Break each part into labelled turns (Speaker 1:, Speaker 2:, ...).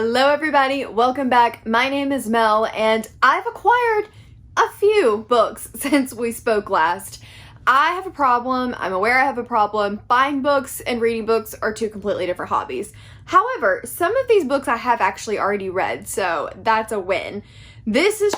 Speaker 1: Hello everybody, welcome back. My name is Mel and I've acquired a few books since we spoke last. I have a problem, I'm aware I have a problem. Buying books and reading books are two completely different hobbies. However, some of these books I have actually already read, so that's a win. This is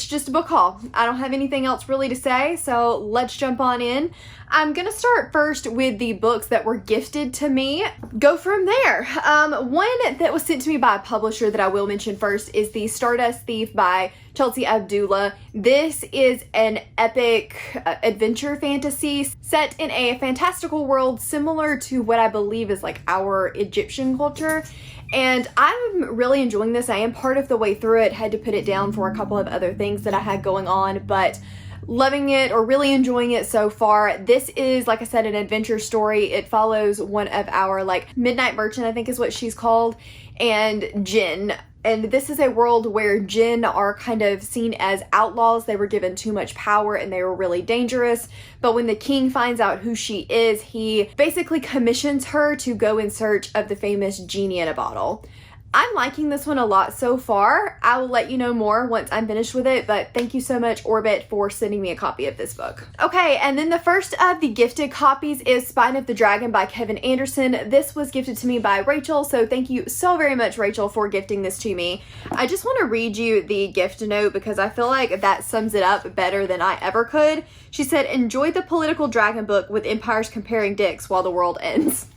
Speaker 1: just a book haul. I don't have anything else really to say, so let's jump on in. I'm gonna start first with the books that were gifted to me. Go from there. One that was sent to me by a publisher that I will mention first is the Stardust Thief by Chelsea Abdullah. This is an epic adventure fantasy set in a fantastical world similar to what I believe is like our Egyptian culture. And I'm really enjoying this. I am part of the way through it. Had to put it down for a couple of other things that I had going on, but loving it or really enjoying it so far. This is, like I said, an adventure story. It follows one of our like midnight merchant, I think is what she's called, and Jinn. And this is a world where Jinn are kind of seen as outlaws. They were given too much power and they were really dangerous. But when the king finds out who she is, he basically commissions her to go in search of the famous genie in a bottle. I'm liking this one a lot so far. I will let you know more once I'm finished with it, but thank you so much, Orbit, for sending me a copy of this book. Okay, and then the first of the gifted copies is Spine of the Dragon by Kevin Anderson. This was gifted to me by Rachel, so thank you so very much, Rachel, for gifting this to me. I just want to read you the gift note because I feel like that sums it up better than I ever could. She said, "Enjoy the political dragon book with empires comparing dicks while the world ends."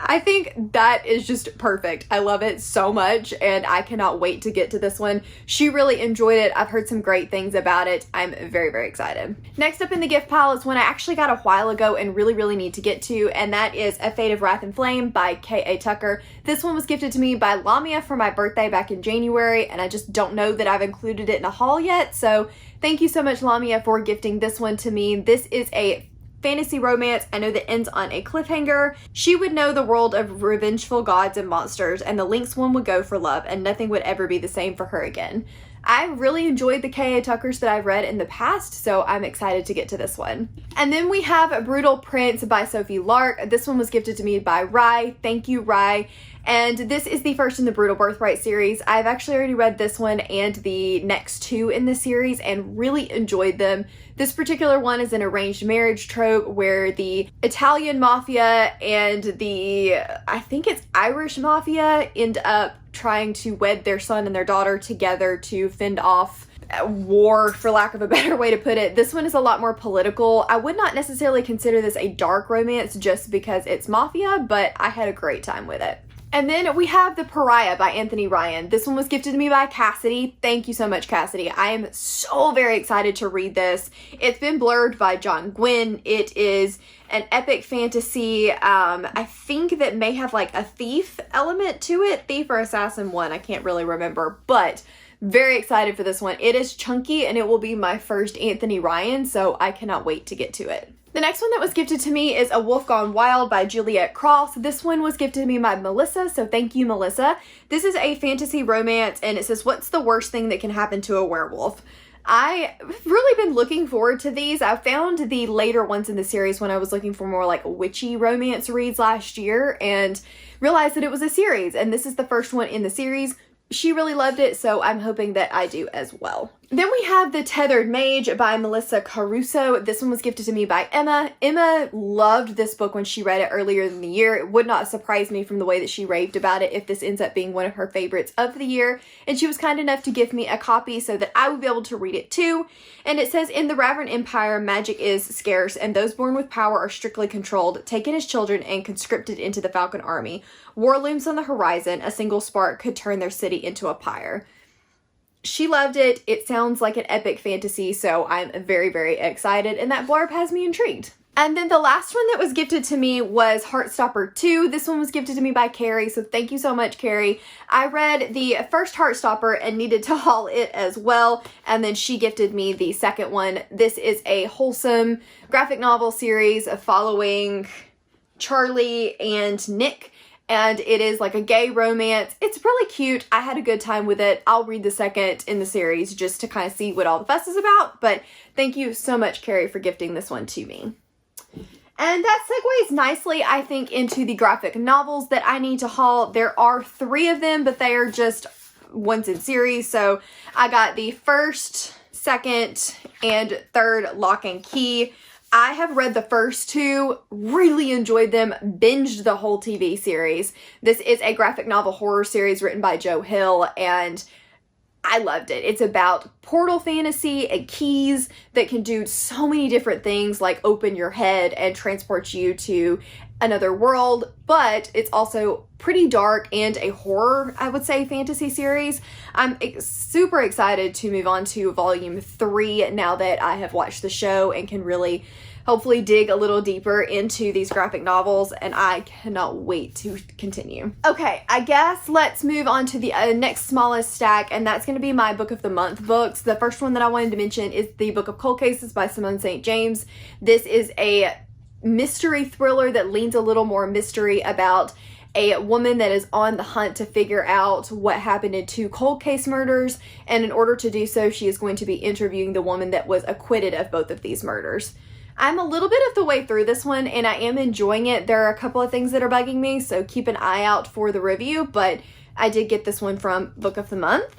Speaker 1: I think that is just perfect. I love it so much and I cannot wait to get to this one. She really enjoyed it. I've heard some great things about it. I'm very, very excited. Next up in the gift pile is one I actually got a while ago and really need to get to, and that is A Fate of Wrath and Flame by K.A. Tucker. This one was gifted to me by Lamia for my birthday back in January, and I just don't know that I've included it in a haul yet, so thank you so much, Lamia, for gifting this one to me. This is a fantasy romance. I know that ends on a cliffhanger. She would know the world of revengeful gods and monsters, and the Lynx one would go for love, and nothing would ever be the same for her again. I really enjoyed the K.A. Tuckers that I've read in the past, so I'm excited to get to this one. And then we have Brutal Prince by Sophie Lark. This one was gifted to me by Rye. Thank you, Rye. And this is the first in the Brutal Birthright series. I've actually already read this one and the next two in the series and really enjoyed them. This particular one is an arranged marriage trope where the Italian mafia and the, I think it's Irish mafia, end up trying to wed their son and their daughter together to fend off war, for lack of a better way to put it. This one is a lot more political. I would not necessarily consider this a dark romance just because it's mafia, but I had a great time with it. And then we have The Pariah by Anthony Ryan. This one was gifted to me by Cassidy. Thank you so much, Cassidy. I am so very excited to read this. It's been blurred by John Gwynne. It is an epic fantasy. I think that may have like a thief element to it. Thief or assassin one, I can't really remember, but very excited for this one. It is chunky and it will be my first Anthony Ryan, so I cannot wait to get to it. The next one that was gifted to me is A Wolf Gone Wild by Juliet Cross. This one was gifted to me by Melissa, so thank you, Melissa. This is a fantasy romance, and it says, what's the worst thing that can happen to a werewolf? I've really been looking forward to these. I found the later ones in the series when I was looking for more like witchy romance reads last year and realized that it was a series, and this is the first one in the series. She really loved it, so I'm hoping that I do as well. Then we have The Tethered Mage by Melissa Caruso. This one was gifted to me by Emma. Emma loved this book when she read it earlier in the year. It would not surprise me from the way that she raved about it if this ends up being one of her favorites of the year. And she was kind enough to give me a copy so that I would be able to read it too. And it says, in the Ravern Empire, magic is scarce, and those born with power are strictly controlled, taken as children, and conscripted into the Falcon Army. War looms on the horizon. A single spark could turn their city into a pyre. She loved it. It sounds like an epic fantasy, so I'm very excited, and that blurb has me intrigued. And then the last one that was gifted to me was Heartstopper 2. This one was gifted to me by Carrie, so thank you so much, Carrie. I read the first Heartstopper and needed to haul it as well, and then she gifted me the second one. This is a wholesome graphic novel series following Charlie and Nick, and it is like a gay romance. It's really cute. I had a good time with it. I'll read the second in the series just to kind of see what all the fuss is about, but thank you so much, Carrie, for gifting this one to me. And that segues nicely, I think, into the graphic novels that I need to haul. There are 3 of them, but they are just ones in series. So I got the first, second, and third Lock and Key. I have read the first 2, really enjoyed them, binged the whole TV series. This is a graphic novel horror series written by Joe Hill, and I loved it. It's about portal fantasy and keys that can do so many different things, like open your head and transport you to another world, but it's also pretty dark and a horror, I would say, fantasy series. I'm super excited to move on to volume 3 now that I have watched the show and can really hopefully dig a little deeper into these graphic novels, and I cannot wait to continue. Okay, I guess let's move on to the next smallest stack, and that's going to be my Book of the Month books. The first one that I wanted to mention is the Book of Cold Cases by Simone St. James. This is a mystery thriller that leans a little more mystery about a woman that is on the hunt to figure out what happened in 2 cold case murders, and in order to do so, she is going to be interviewing the woman that was acquitted of both of these murders. I'm a little bit of the way through this one, and I am enjoying it. There are a couple of things that are bugging me, so keep an eye out for the review, but I did get this one from Book of the Month.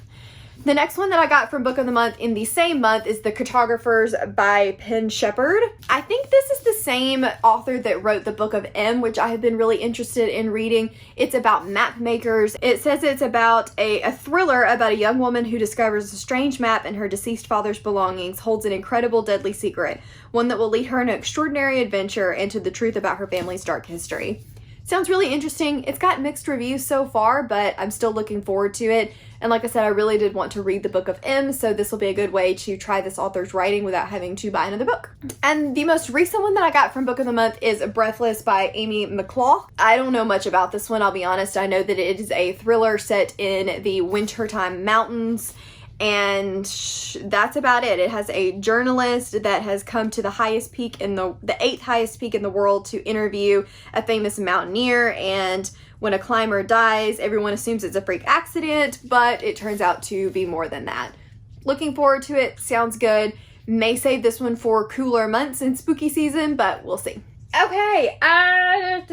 Speaker 1: The next one that I got from Book of the Month in the same month is The Cartographers by Penn Shepherd. I think this is the same author that wrote the Book of M, which I have been really interested in reading. It's about map makers. It says it's about a thriller about a young woman who discovers a strange map in her deceased father's belongings holds an incredible deadly secret, one that will lead her on an extraordinary adventure into the truth about her family's dark history. Sounds really interesting. It's got mixed reviews so far, but I'm still looking forward to it. And like I said, I really did want to read the Book of M, so this will be a good way to try this author's writing without having to buy another book. And the most recent one that I got from Book of the Month is Breathless by Amy McClaw. I don't know much about this one, I'll be honest. I know that it is a thriller set in the wintertime mountains, and that's about it. It has a journalist that has come to the highest peak in the 8th highest peak in the world to interview a famous mountaineer, and when a climber dies, everyone assumes it's a freak accident, but it turns out to be more than that. Looking forward to it. Sounds good. May save this one for cooler months in spooky season, but we'll see. Okay, I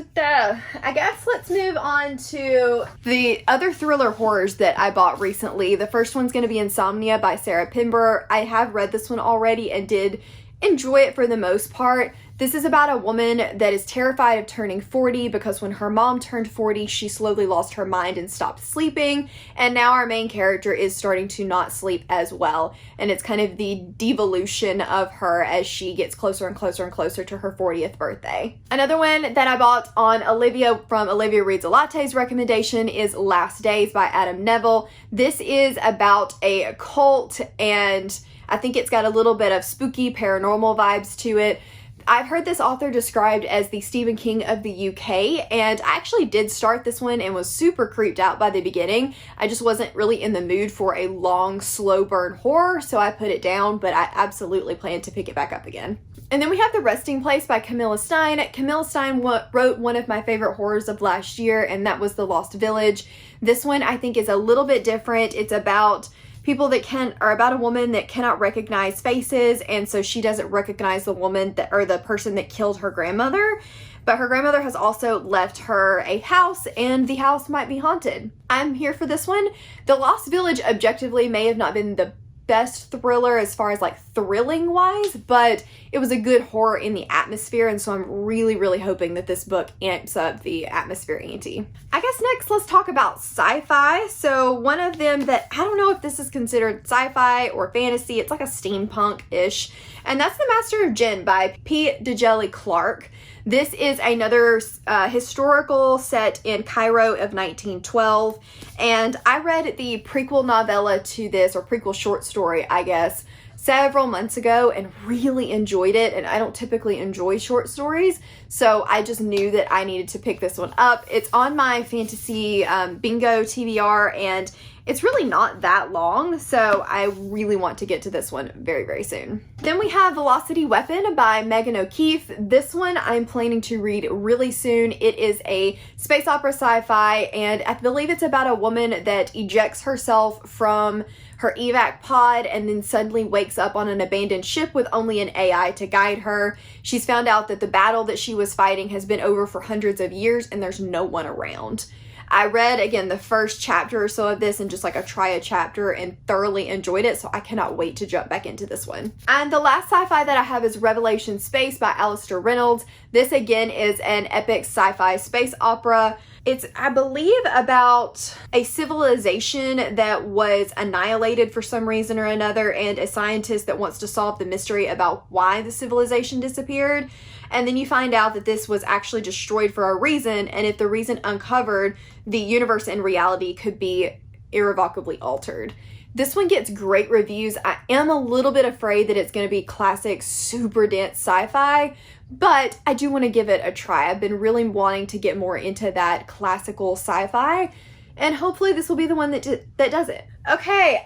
Speaker 1: guess let's move on to the other thriller horrors that I bought recently. The first one's going to be Insomnia by Sarah Pember. I have read this one already and did enjoy it for the most part. This is about a woman that is terrified of turning 40 because when her mom turned 40, she slowly lost her mind and stopped sleeping. And now our main character is starting to not sleep as well. And it's kind of the devolution of her as she gets closer and closer and closer to her 40th birthday. Another one that I bought on Olivia from Olivia Reads a Latte's recommendation is Last Days by Adam Neville. This is about a cult, and I think it's got a little bit of spooky paranormal vibes to it. I've heard this author described as the Stephen King of the UK, and I actually did start this one and was super creeped out by the beginning. I just wasn't really in the mood for a long, slow burn horror, so I put it down, but I absolutely plan to pick it back up again. And then we have The Resting Place by Camilla Stein. Camilla Stein wrote one of my favorite horrors of last year, and that was The Lost Village. This one I think is a little bit different. It's about people that about a woman that cannot recognize faces, and so she doesn't recognize the woman or the person that killed her grandmother, but her grandmother has also left her a house, and the house might be haunted. I'm here for this one. The Lost Village objectively may have not been the best thriller as far as like thrilling wise, but it was a good horror in the atmosphere, and so I'm really hoping that this book amps up the atmosphere ante. I guess next let's talk about sci-fi. So one of them that I don't know if this is considered sci-fi or fantasy, it's like a steampunk-ish, and that's The Master of Jinn by P. Djeli Clark. This is another historical set in Cairo of 1912, and I read the prequel novella to this, or prequel short story, I guess, several months ago and really enjoyed it, and I don't typically enjoy short stories, so I just knew that I needed to pick this one up. It's on my fantasy bingo TBR, and it's really not that long, so I really want to get to this one very, very soon. Then we have Velocity Weapon by Megan O'Keefe. This one I'm planning to read really soon. It is a space opera sci-fi, and I believe it's about a woman that ejects herself from her evac pod and then suddenly wakes up on an abandoned ship with only an AI to guide her. She's found out that the battle that she was fighting has been over for hundreds of years and there's no one around. I read, again, the first chapter or so of this and just like a try chapter and thoroughly enjoyed it, so I cannot wait to jump back into this one. And the last sci-fi that I have is Revelation Space by Alistair Reynolds. This, again, is an epic sci-fi space opera. It's, I believe, about a civilization that was annihilated for some reason or another, and a scientist that wants to solve the mystery about why the civilization disappeared. And then you find out that this was actually destroyed for a reason, and if the reason uncovered, the universe and reality could be irrevocably altered. This one gets great reviews. I am a little bit afraid that it's going to be classic, super dense sci-fi, but I do want to give it a try. I've been really wanting to get more into that classical sci-fi, and hopefully this will be the one that does it. Okay,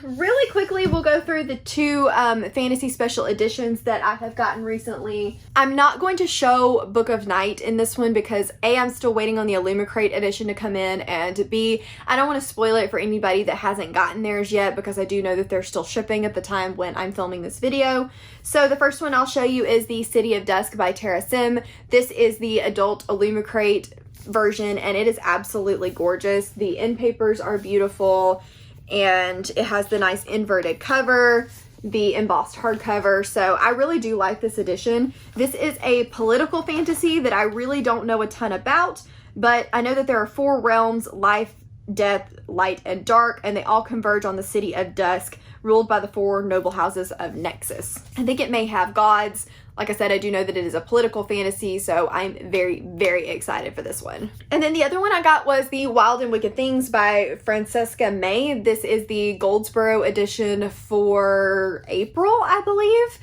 Speaker 1: really quickly we'll go through the two fantasy special editions that I have gotten recently. I'm not going to show Book of Night in this one because A, I'm still waiting on the Illumicrate edition to come in, and B, I don't want to spoil it for anybody that hasn't gotten theirs yet because I do know that they're still shipping at the time when I'm filming this video. So the first one I'll show you is the City of Dusk by Tara Sim. This is the adult Illumicrate version and it is absolutely gorgeous. The end papers are beautiful and it has the nice inverted cover, the embossed hardcover, so I really do like this edition. This is a political fantasy that I really don't know a ton about, but I know that there are 4 realms: life, death, light, and dark, and they all converge on the City of Dusk, ruled by the 4 noble houses of Nexus. I think it may have gods. Like I said, I do know that it is a political fantasy, so I'm very, very excited for this one. And then the other one I got was the Wild and Wicked Things by Francesca May. This is the Goldsboro edition for April, I believe.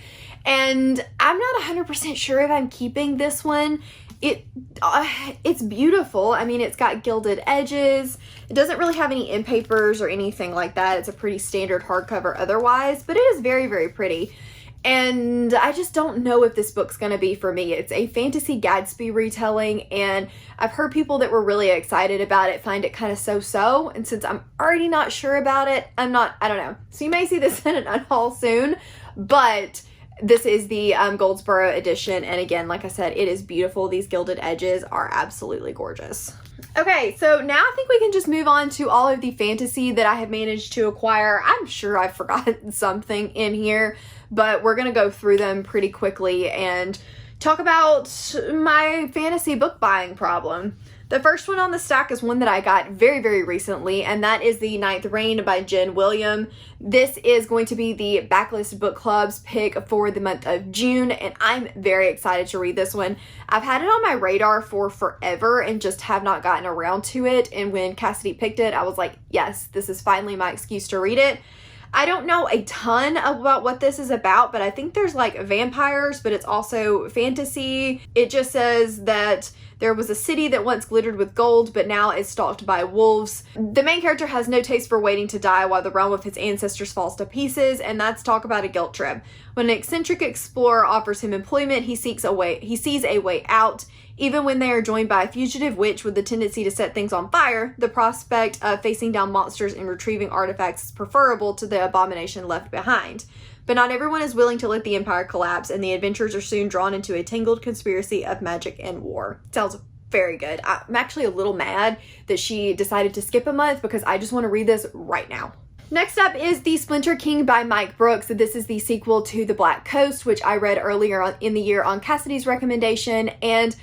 Speaker 1: And I'm not 100% sure if I'm keeping this one. It's beautiful. I mean, it's got gilded edges. It doesn't really have any end papers or anything like that. It's a pretty standard hardcover otherwise, but it is very, very pretty. And I just don't know if this book's going to be for me. It's a fantasy Gatsby retelling, and I've heard people that were really excited about it find it kind of so-so, and since I'm already not sure about it, I don't know. So you may see this in an unhaul soon, but this is the Goldsboro edition, and again, like I said, it is beautiful. These gilded edges are absolutely gorgeous. Okay, so now I think we can just move on to all of the fantasy that I have managed to acquire. I'm sure I've forgotten something in here, but we're going to go through them pretty quickly and talk about my fantasy book buying problem. The first one on the stack is one that I got very, very recently, and that is The Ninth Reign by Jen William. This is going to be the Backlist Book Club's pick for the month of June, and I'm very excited to read this one. I've had it on my radar for forever and just have not gotten around to it, and when Cassidy picked it, I was like, yes, this is finally my excuse to read it. I don't know a ton about what this is about, but I think there's like vampires, but it's also fantasy. It just says that there was a city that once glittered with gold, but now is stalked by wolves. The main character has no taste for waiting to die while the realm of his ancestors falls to pieces, and that's talk about a guilt trip. When an eccentric explorer offers him employment, he sees a way out. Even when they are joined by a fugitive witch with the tendency to set things on fire, the prospect of facing down monsters and retrieving artifacts is preferable to the abomination left behind. But not everyone is willing to let the empire collapse, and the adventurers are soon drawn into a tangled conspiracy of magic and war. Sounds very good. I'm actually a little mad that she decided to skip a month because I just want to read this right now. Next up is The Splinter King by Mike Brooks. This is the sequel to The Black Coast, which I read earlier in the year on Cassidy's recommendation, and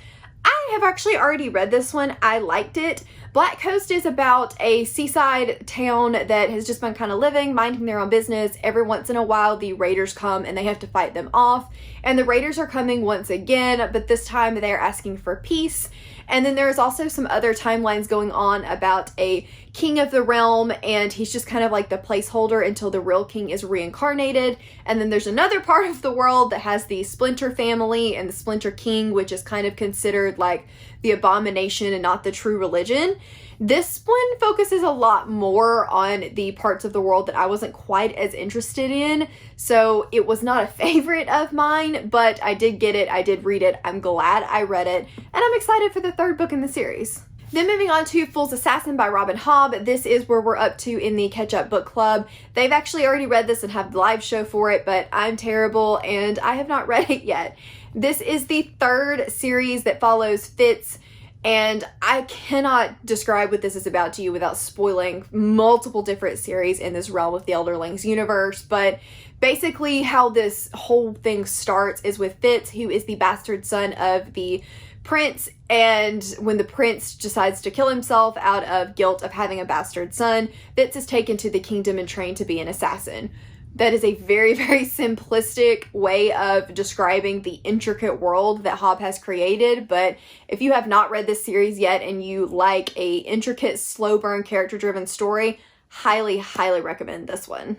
Speaker 1: I have actually already read this one. I liked it. Black Coast is about a seaside town that has just been kind of living, minding their own business. Every once in a while, the raiders come and they have to fight them off. And the raiders are coming once again, but this time they're asking for peace. And then there's also some other timelines going on about a king of the realm, and he's just kind of like the placeholder until the real king is reincarnated. And then there's another part of the world that has the Splinter family and the Splinter King, which is kind of considered like like the abomination and not the true religion. This one focuses a lot more on the parts of the world that I wasn't quite as interested in, so it was not a favorite of mine, but I did get it, I did read it, I'm glad I read it, and I'm excited for the third book in the series. Then moving on to Fool's Assassin by Robin Hobb. This is where we're up to in the catch-up book club. They've actually already read this and have the live show for it, but I'm terrible and I have not read it yet. This is the third series that follows Fitz, and I cannot describe what this is about to you without spoiling multiple different series in this realm of the Elderlings universe. But basically how this whole thing starts is with Fitz, who is the bastard son of the prince, and when the prince decides to kill himself out of guilt of having a bastard son, Fitz is taken to the kingdom and trained to be an assassin. That is a very, very simplistic way of describing the intricate world that Hobb has created, but if you have not read this series yet and you like a intricate, slow burn, character-driven story, highly, highly recommend this one.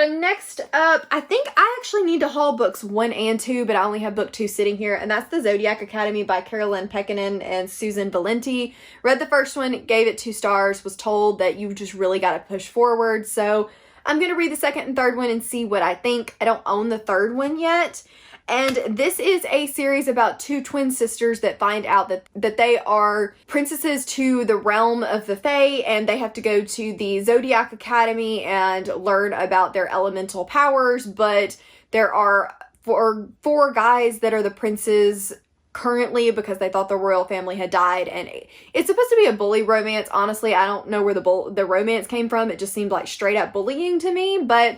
Speaker 1: Next up, I think I actually need to haul books 1 and 2, but I only have book 2 sitting here, and that's the Zodiac Academy by Carolyn Pekkanen and Susan Valenti. Read the first one, gave it 2 stars, was told that you just really got to push forward, so I'm going to read the second and third one and see what I think. I don't own the third one yet. And this is a series about 2 twin sisters that find out that they are princesses to the realm of the Fae, and they have to go to the Zodiac Academy and learn about their elemental powers, but there are four guys that are the princes currently because they thought the royal family had died, and it's supposed to be a bully romance. Honestly, I don't know where the romance came from. It just seemed like straight up bullying to me, but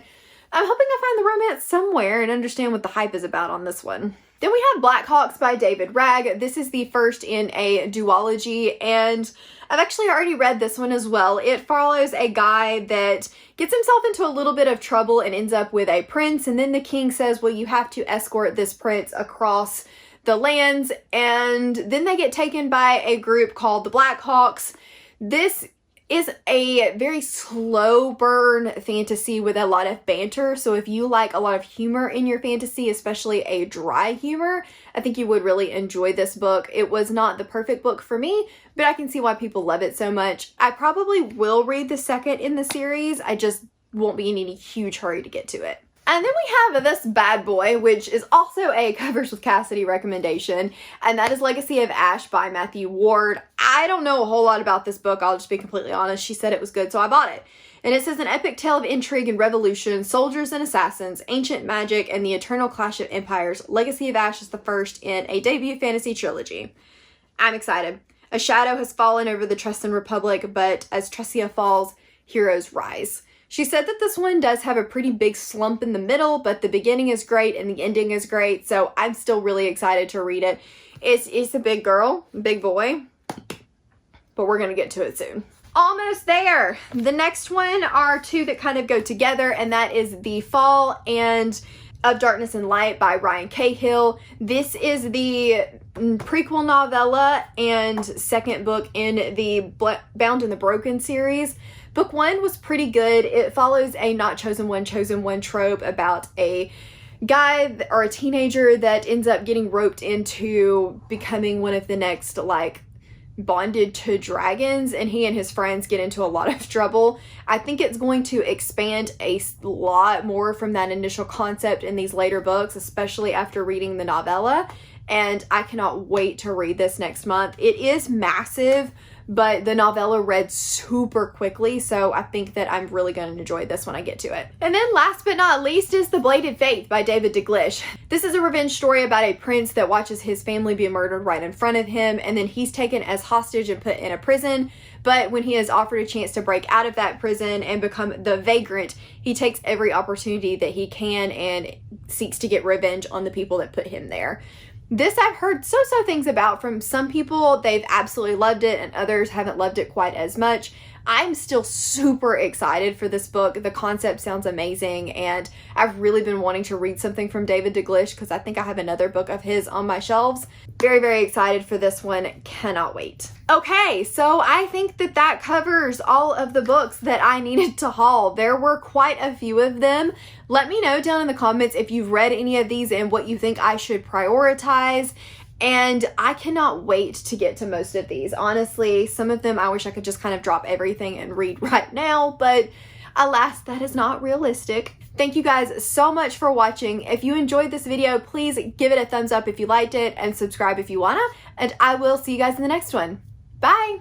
Speaker 1: I'm hoping I find the romance somewhere and understand what the hype is about on this one. Then we have Blackhawks by David Ragg. This is the first in a duology, and I've actually already read this one as well. It follows a guy that gets himself into a little bit of trouble and ends up with a prince, and then the king says, well, you have to escort this prince across the lands, and then they get taken by a group called the Blackhawks. This is a very slow burn fantasy with a lot of banter, so if you like a lot of humor in your fantasy, especially a dry humor, I think you would really enjoy this book. It was not the perfect book for me, but I can see why people love it so much. I probably will read the second in the series, I just won't be in any huge hurry to get to it. And then we have this bad boy, which is also a Covers with Cassidy recommendation, and that is Legacy of Ash by Matthew Ward. I don't know a whole lot about this book, I'll just be completely honest. She said it was good, so I bought it. And it says, an epic tale of intrigue and revolution, soldiers and assassins, ancient magic, and the eternal clash of empires. Legacy of Ash is the first in a debut fantasy trilogy. I'm excited. A shadow has fallen over the Treston Republic, but as Tressia falls, heroes rise. She said that this one does have a pretty big slump in the middle, but the beginning is great and the ending is great, so I'm still really excited to read it. It's a big girl, big boy, but we're going to get to it soon. Almost there! The next one are 2 that kind of go together, and that is The Fall and Of Darkness and Light by Ryan Cahill. This is the prequel novella and second book in the Bound and the Broken series. Book 1 was pretty good. It follows a not chosen one trope about a guy or a teenager that ends up getting roped into becoming one of the next, like, bonded to dragons, and he and his friends get into a lot of trouble. I think it's going to expand a lot more from that initial concept in these later books, especially after reading the novella, and I cannot wait to read this next month. It is massive, but the novella read super quickly, so I think that I'm really going to enjoy this when I get to it. And then last but not least is The Bladed Faith by David Deglish. This is a revenge story about a prince that watches his family be murdered right in front of him, and then he's taken as hostage and put in a prison. But when he is offered a chance to break out of that prison and become the vagrant, he takes every opportunity that he can and seeks to get revenge on the people that put him there. This I've heard so-so things about from some people. They've absolutely loved it, and others haven't loved it quite as much. I'm still super excited for this book. The concept sounds amazing, and I've really been wanting to read something from David Deglish because I think I have another book of his on my shelves. Very, very excited for this one. Cannot wait. Okay, so I think that covers all of the books that I needed to haul. There were quite a few of them. Let me know down in the comments if you've read any of these and what you think I should prioritize. And I cannot wait to get to most of these. Honestly, some of them I wish I could just kind of drop everything and read right now, but alas, that is not realistic. Thank you guys so much for watching. If you enjoyed this video, please give it a thumbs up if you liked it and subscribe if you wanna, and I will see you guys in the next one. Bye!